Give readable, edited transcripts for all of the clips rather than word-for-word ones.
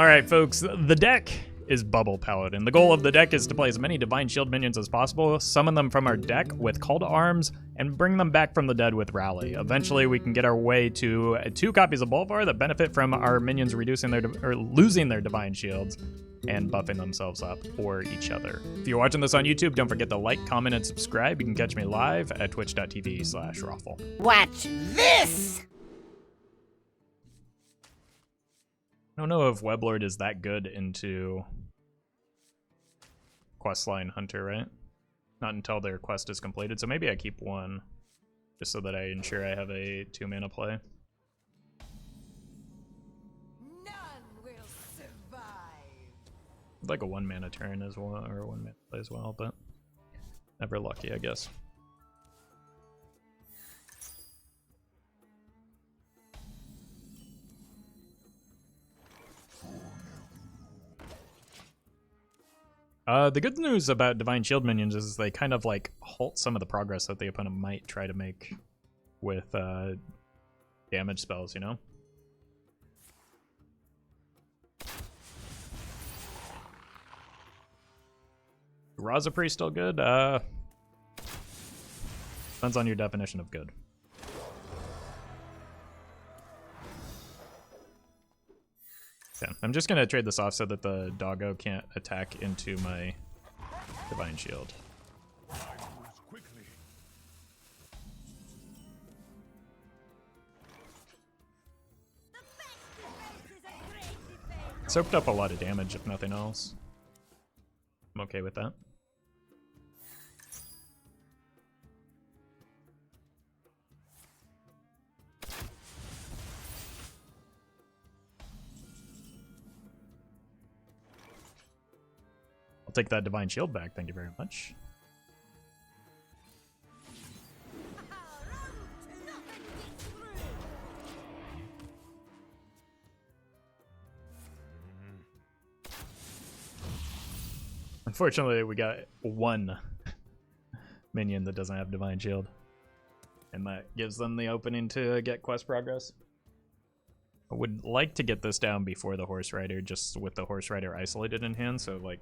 Alright folks, the deck is Bubble Paladin. The goal of the deck is to play as many Divine Shield minions as possible, summon them from our deck with Call to Arms, and bring them back from the dead with Rally. Eventually we can get our way to 2 copies of Bolvar that benefit from our minions reducing their losing their Divine Shields and buffing themselves up or each other. If you're watching this on YouTube, don't forget to like, comment, and subscribe. You can catch me live at twitch.tv/Roffle. Watch this! I don't know if Weblord is that good into Questline Hunter, right? Not until their quest is completed, so maybe I keep 1, just so that I ensure I have a 2-mana play. None will survive. I'd like a 1-mana turn as well, or a 1-mana play as well, but never lucky, I guess. The good news about Divine Shield minions is they kind of like halt some of the progress that the opponent might try to make with damage spells, you know? Razapri still good? Depends on your definition of good. Yeah, I'm just gonna trade this off so that the doggo can't attack into my Divine Shield. Soaked up a lot of damage, if nothing else. I'm okay with that. I'll take that Divine Shield back, thank you very much. Unfortunately, we got 1 minion that doesn't have Divine Shield. And that gives them the opening to get quest progress. I would like to get this down before the Horserider, just with the Horserider isolated in hand, so like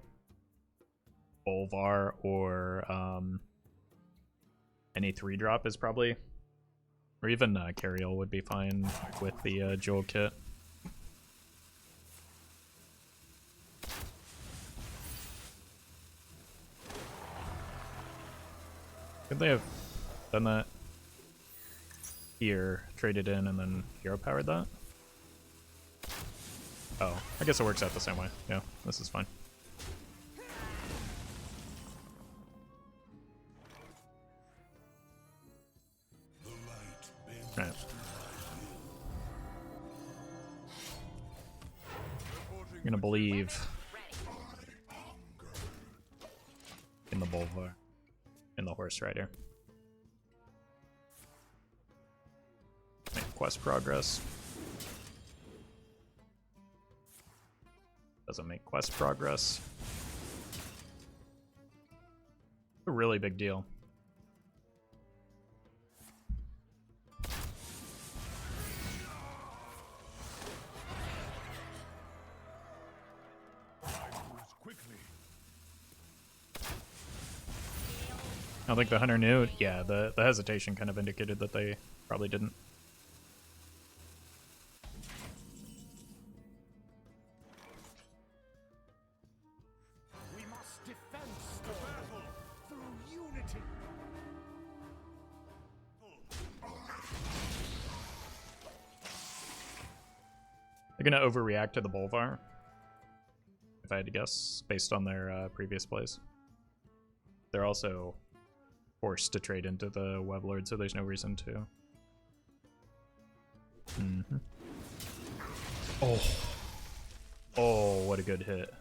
Bolvar or any 3-drop is probably, or even Cariel would be fine with the Jewel Kit. Could they have done that here, traded in, and then hero powered that? Oh, I guess it works out the same way. Yeah, this is fine. Right. I'm gonna believe in the Bolvar, in the Horserider. Make quest progress. Doesn't make quest progress. A really big deal. I don't think the hunter knew. Yeah, the hesitation kind of indicated that they probably didn't. We must defend the battle through unity. They're gonna overreact to the Bolvar, if I had to guess, based on their previous plays. They're also forced to trade into the Weblord, so there's no reason to. Oh, what a good hit.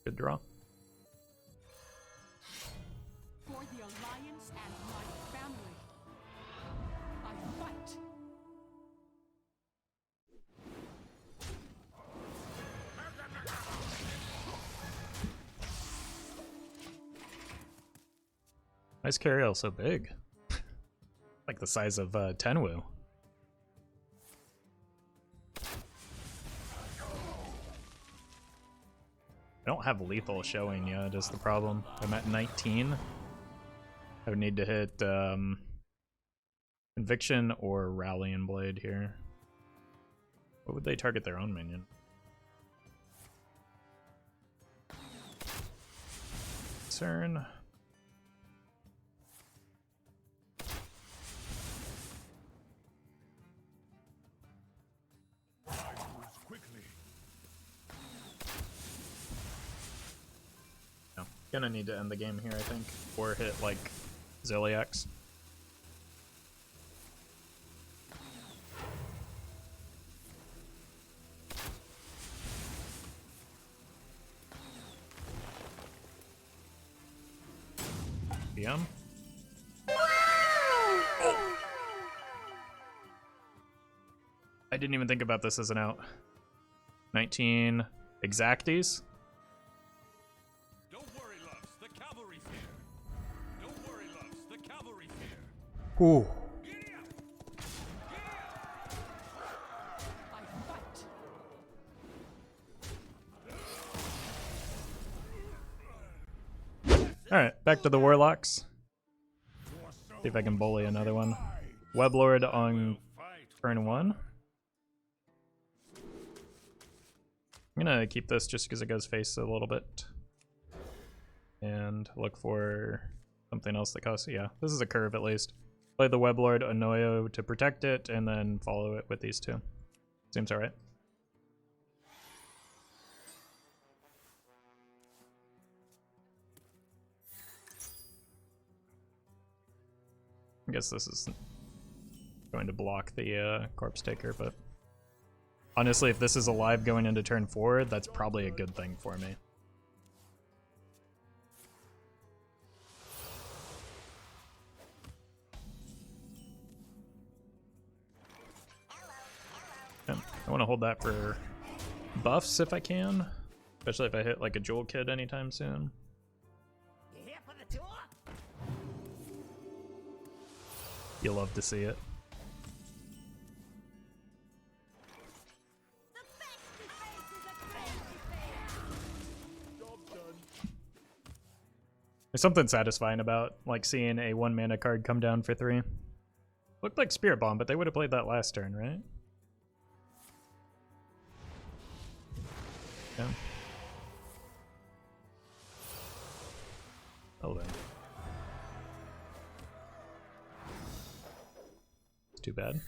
Good draw. For the Alliance and my family, I fight. Why is Cariel so big? Like the size of Tenwu. I don't have lethal showing yet, is the problem. I'm at 19. I would need to hit Conviction or Rallying Blade here. What would they target their own minion? Turn. No, gonna need to end the game here, I think, or hit like Zilliax. PM. I didn't even think about this as an out. 19 Exacties. Don't worry, loves, the cavalry's here. Don't worry, loves, the cavalry's here. Ooh. Giddy up! I fight. Alright, back to the Warlocks. See if I can bully another one. Weblord on turn 1. I'm gonna keep this just because it goes face a little bit. And look for something else that costs. Yeah, this is a curve at least. Play the Weblord Annoy-o to protect it, and then follow it with these two. Seems alright. I guess this is going to block the Corpsetaker, but honestly, if this is alive going into turn 4, that's probably a good thing for me. Yeah, I want to hold that for buffs if I can, especially if I hit like a Jewel Kit anytime soon. You here for the tour? You'll love to see it. The best defense is a great defense. Job done. There's something satisfying about like seeing a 1-mana card come down for 3. Looked like Spirit Bomb, but they would have played that last turn, right? Yeah. Oh then. It's too bad.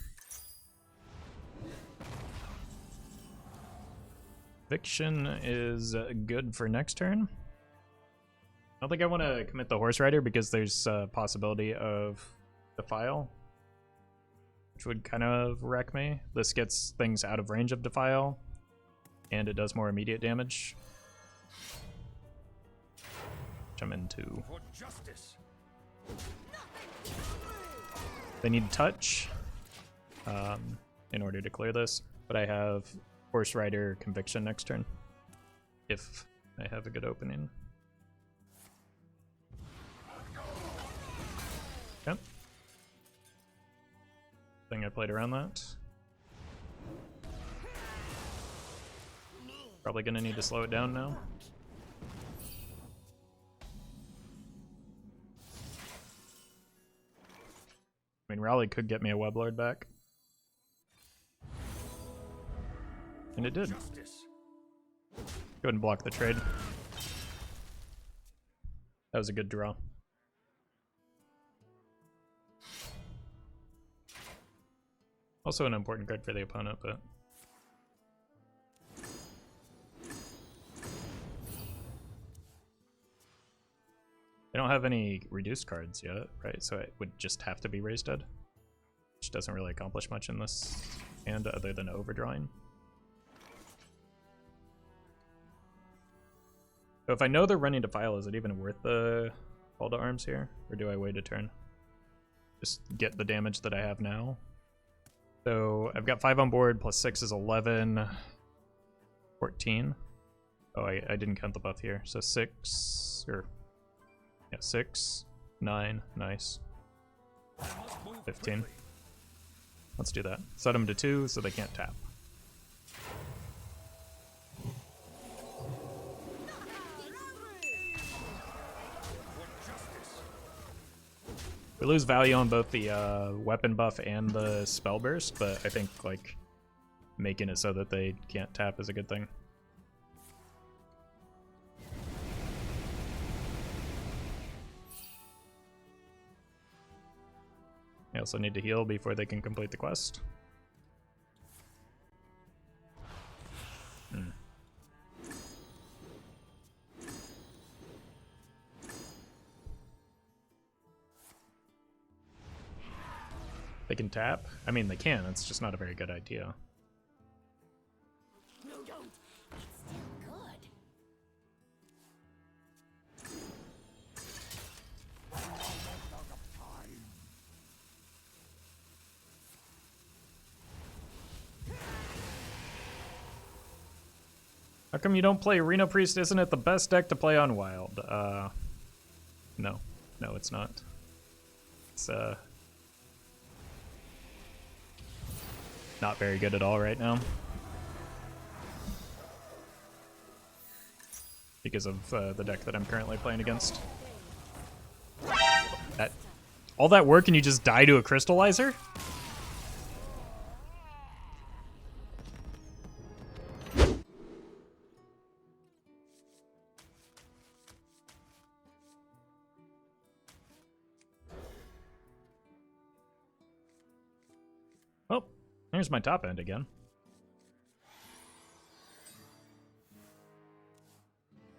Eviction is good for next turn. I don't think I want to commit the Horserider because there's a possibility of Defile, which would kind of wreck me. This gets things out of range of Defile, and it does more immediate damage, which I'm into. For justice. They need touch in order to clear this, but I have Horserider Conviction next turn if I have a good opening. Yep. Thing I played around that. Probably gonna need to slow it down now. I mean, Rally could get me a Weblord back. And it did. Go Justice. ahead and block the trade. That was a good draw. Also an important card for the opponent, but they don't have any reduced cards yet, right? So it would just have to be Raised Dead, which doesn't really accomplish much in this hand other than overdrawing. So if I know they're running Defile, is it even worth the Call to Arms here? Or do I wait a turn? Just get the damage that I have now. So I've got 5 on board, plus 6 is 11. 14. Oh, I didn't count the buff here. So 6, or... yeah, 6, 9, nice. 15. Let's do that. Set them to 2 so they can't tap. We lose value on both the weapon buff and the spell burst, but I think like making it so that they can't tap is a good thing. I also need to heal before they can complete the quest. They can tap? I mean, they can, it's just not a very good idea. No, don't. It's still good. How come you don't play Reno Priest? Isn't it the best deck to play on Wild? No. No, it's not. It's, not very good at all right now. Because of the deck that I'm currently playing against. All that work and you just die to a Crystallizer? Oh, here's my top end again.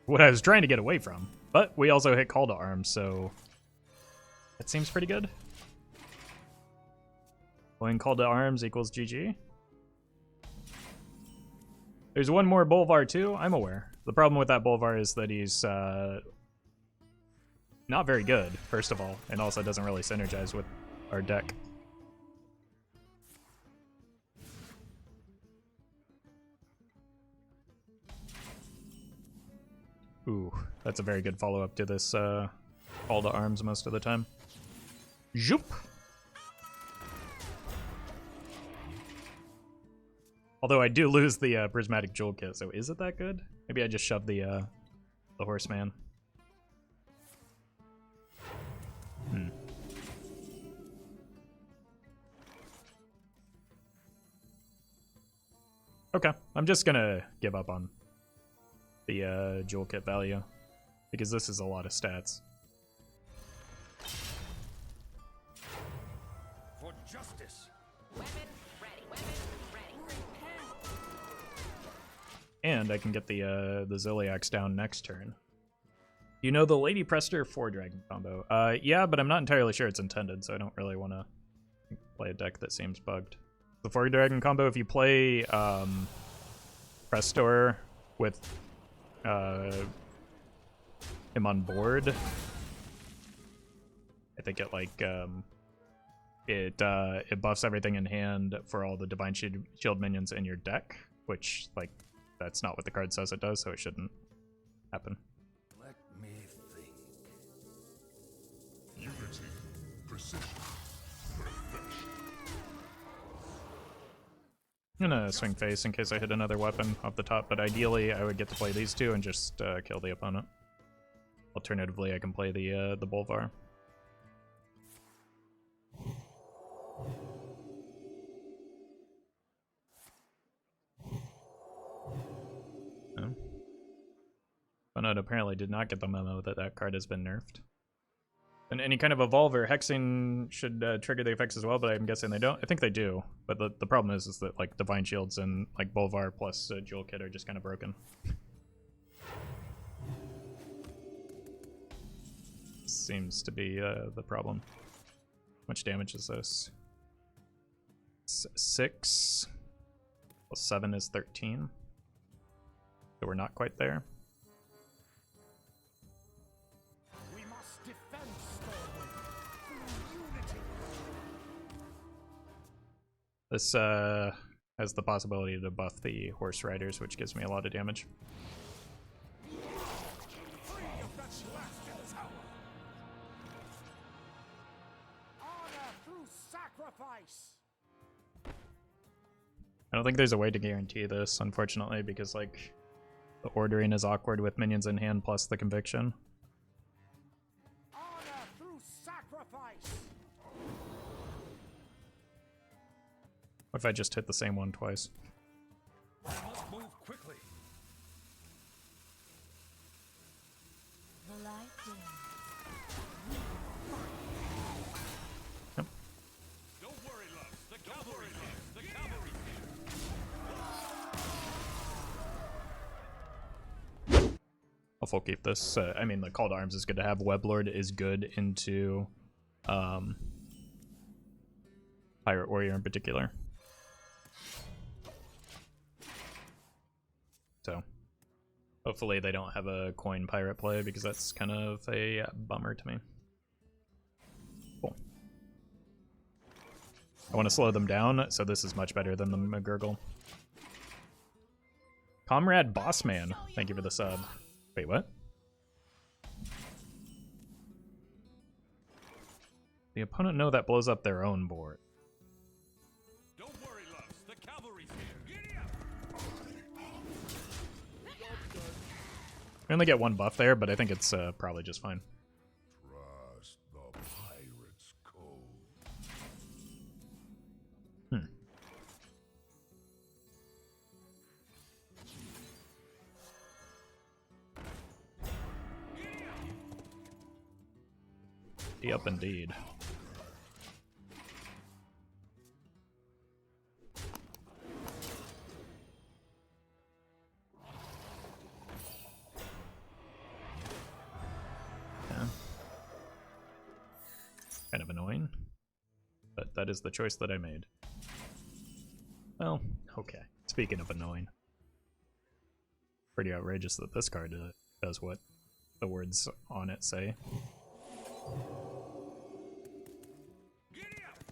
What I was trying to get away from. But we also hit Call to Arms, so that seems pretty good. Playing Call to Arms equals GG. There's one more Bolvar too, I'm aware. The problem with that Bolvar is that he's not very good, first of all, and also doesn't really synergize with our deck. Ooh, that's a very good follow-up to this Call to Arms most of the time. Zoop! Although I do lose the Prismatic Jewel Kit, so is it that good? Maybe I just shoved the Horseman. Okay, I'm just gonna give up on the Jewel Kit value, because this is a lot of stats. For justice. Weapon ready. Weapon ready. And I can get the Zilliax down next turn. You know the Lady Prester Fordragon combo? Yeah, but I'm not entirely sure it's intended, so I don't really want to play a deck that seems bugged. The Fordragon combo, if you play Prestor with him on board, I think it like it buffs everything in hand for all the Divine Shield minions in your deck, which like that's not what the card says it does, so it shouldn't happen. Let me think. Unity, precision, perfection. I'm gonna swing face in case I hit another weapon off the top, but ideally I would get to play these two and just kill the opponent. Alternatively, I can play the Bolvar. No. Opponent apparently did not get the memo that that card has been nerfed. And any kind of evolve or hexing should trigger the effects as well, but I'm guessing they don't. I think they do, but the problem is that like Divine Shields and like Bolvar plus Jewel Kit are just kind of broken. Seems to be the problem. How much damage is this? 6 plus 7 is 13. So we're not quite there. This has the possibility to buff the Horse Riders, which gives me a lot of damage. I don't think there's a way to guarantee this, unfortunately, because like the ordering is awkward with minions in hand plus the conviction. What if I just hit the same one twice? I must move quickly. The light dims. Yep. Don't worry, loves. The cavalry here. The cavalry here. I'll full keep this. I mean, the Call to Arms is good to have. Weblord is good into Pirate Warrior in particular. So hopefully they don't have a coin pirate play because that's kind of a bummer to me. Cool. I want to slow them down, so this is much better than the Murgurgle. Comrade Bossman, thank you for the sub. Wait, what? The opponent know that blows up their own board. Don't worry, loves. The cavalry's here. Giddy up. We only get one buff there, but I think it's probably just fine. Trust the pirate's code. Yep, indeed. Yeah. Kind of annoying, but that is the choice that I made. Well, okay. Speaking of annoying, pretty outrageous that this card does what the words on it say. Giddy up.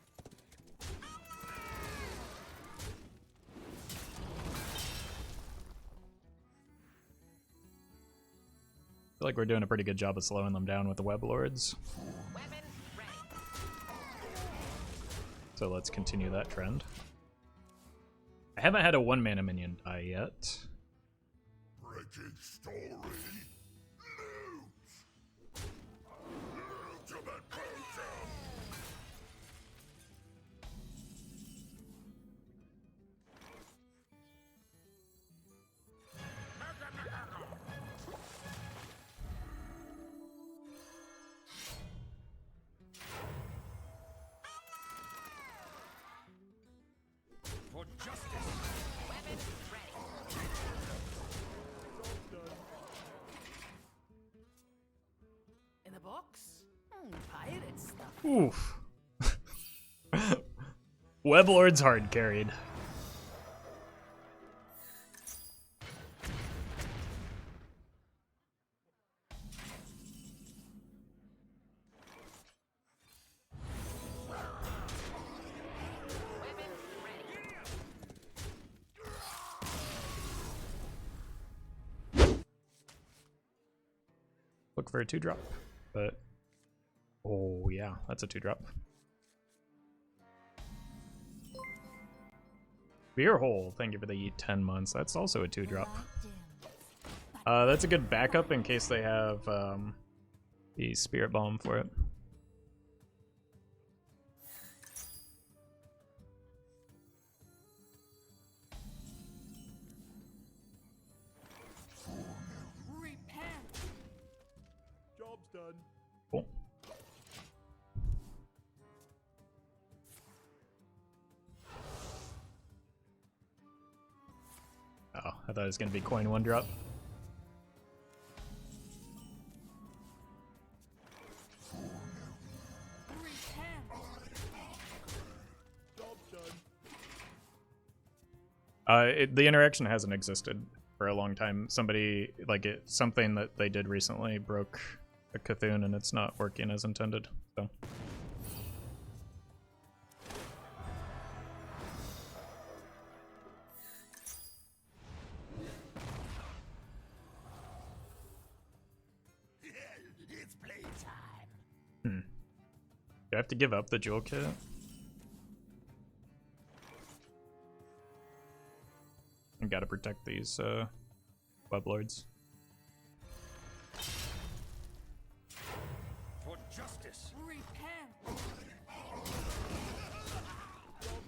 I feel like we're doing a pretty good job of slowing them down with the Weblords. Weapon ready. So let's continue that trend. I haven't had a 1-mana minion die yet. Wretched story. Loot. Ultimate potion. For justice. Weapon ready. In the box? Pirate stuff. Oof. Weblord's hard carried. Weapon ready. Look for a 2-drop, but oh yeah, that's a 2-drop. Beer Hole, thank you for the 10 months. That's also a 2-drop. Light dims. That's a good backup in case they have the Spirit Bomb for it. Repent. Job's done. Cool. Oh, I thought it was going to be coin 1-drop. Repent. Job's done. The interaction hasn't existed for a long time. Somebody, like something that they did recently broke a Cthulhu and it's not working as intended. So Do I have to give up the jewel kit? I gotta protect these Weblords. For justice. Repent.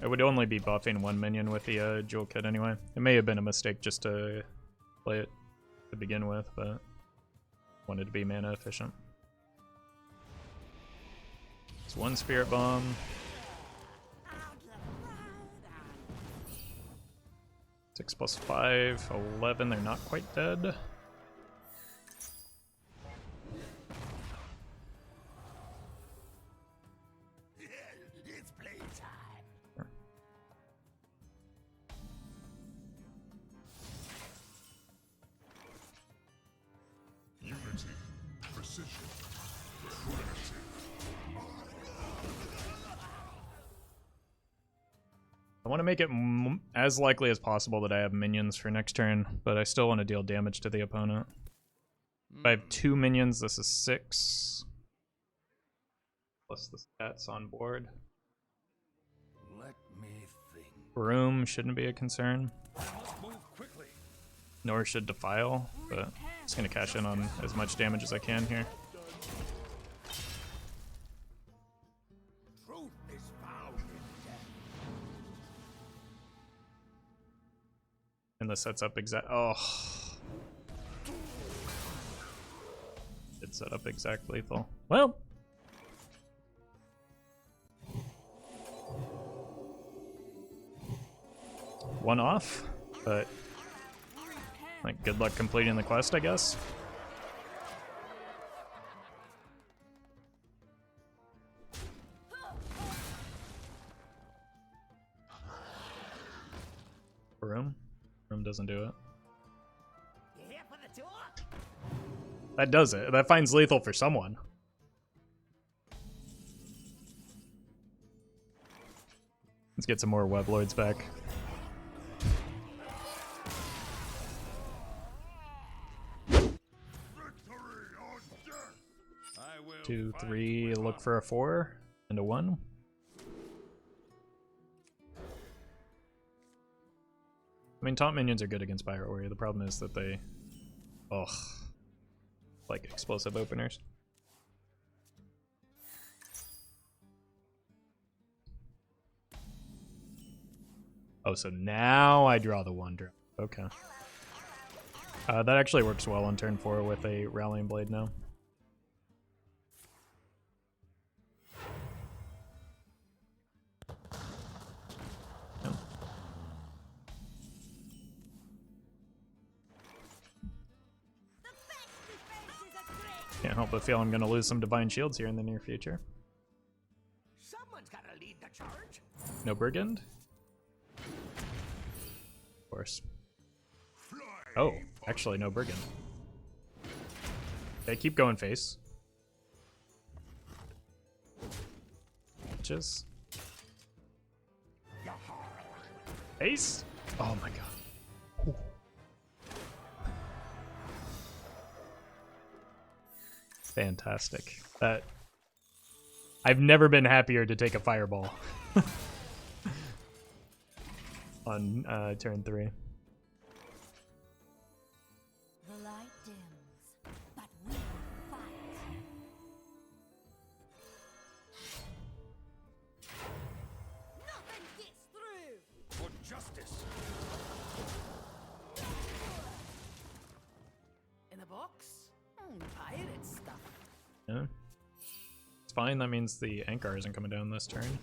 I would only be buffing one minion with the jewel kit anyway. It may have been a mistake just to play it to begin with, but wanted to be mana efficient. It's one spirit bomb. 6 plus 5, 11. They're not quite dead. It's playtime. Unity, precision, I want to make it as likely as possible that I have minions for next turn, but I still want to deal damage to the opponent. If I have 2 minions, this is 6. Plus the stats on board. Let me think. Room shouldn't be a concern, I must move quickly. nor should Defile, but I'm just going to cash in on as much damage as I can here. Truth is found in death. And this sets up exact. Oh. It set up exact lethal. Well. One off, but like good luck completing the quest, I guess. Room doesn't do it. You here for the tour? That does it. That finds lethal for someone. Let's get some more Weblords back. I will 2, fight 3, with look for a 4 and a 1. I mean, taunt minions are good against Pirate Warrior. The problem is that they, like explosive openers. Oh, so now I draw the 1 drop. Okay. That actually works well on turn 4 with a Rallying Blade now. Can't help but feel I'm going to lose some Divine Shields here in the near future. Someone's gotta lead the charge. No Brigand? Of course. Oh, actually no Brigand. Okay, keep going face. Just face? Oh my god. Fantastic. That I've never been happier to take a fireball on turn 3. The light dims, but we will fight. Nothing gets through. for justice. In the box? Pirate stuff. Yeah. It's fine, that means the Ankar isn't coming down this turn.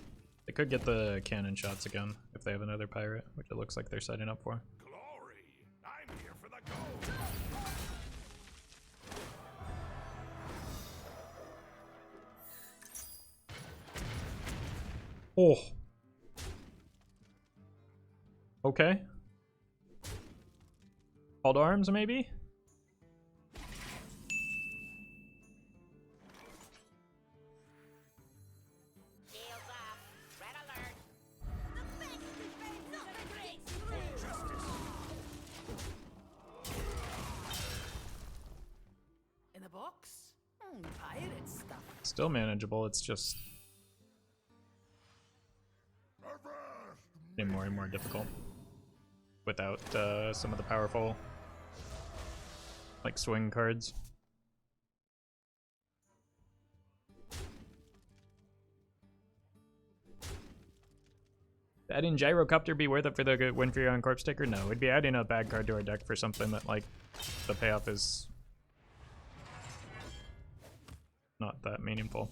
They could get the cannon shots again if they have another pirate, which it looks like they're setting up for. Glory. I'm here for the gold. Oh. Okay. Called arms, maybe? Shields up. Red alert. The best defense, nothing gets through. Justice. In the box? Pirate stuff. Still manageable, it's just getting more and more difficult without some of the powerful, like, swing cards. Adding Gyrocopter be worth it for the good win for you on Corpsetaker? No, it'd be adding a bad card to our deck for something that, like, the payoff is not that meaningful.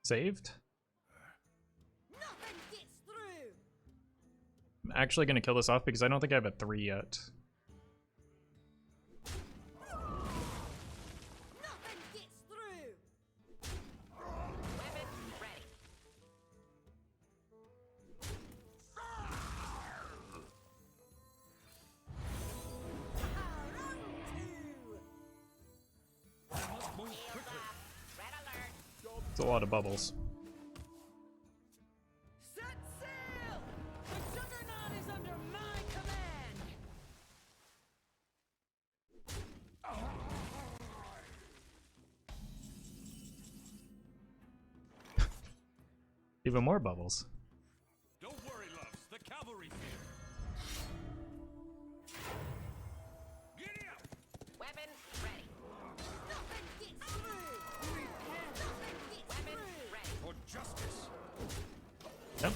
Saved? Nothing gets through. I'm actually going to kill this off because I don't think I have a 3 yet. Nothing gets through. Weapon ready. Red alert. It's a lot of bubbles. Set sail! The Juggernaut is under my command! Even more bubbles. Don't worry, loves. The cavalry's here. Giddy up! Weapon ready. Nothing gets through. Nothing gets Weapon through. ready. For justice. Yep.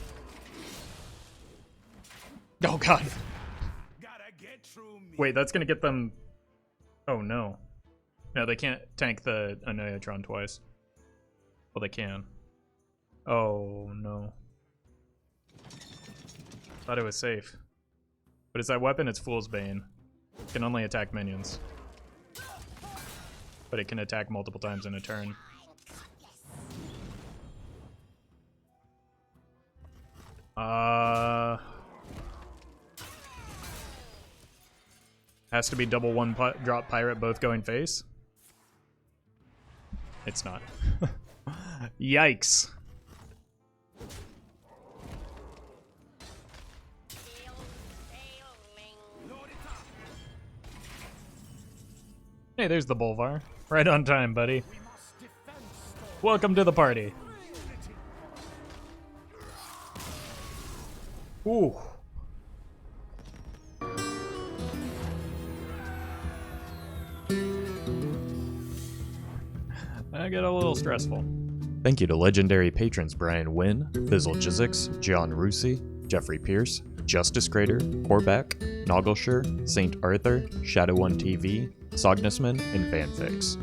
Oh god. Gotta get through me. Wait, that's gonna get them... Oh no. No, they can't tank the Annoy-o-Tron twice. Well, they can. Oh no. Thought it was safe. But it's that weapon, it's Fool's Bane. It can only attack minions. But it can attack multiple times in a turn. Has to be double one drop pirate, both going face. It's not. Yikes. Hey, there's the Bolvar. Right on time, buddy. Welcome to the party. Ooh. That got a little stressful. Thank you to legendary patrons Brian Wynn, Fizzle Jizzix, John Rusi, Jeffrey Pierce, Justice Crater, Corback, Noggleshire, St. Arthur, Shadow1 TV, Sognusman, and Fanfix.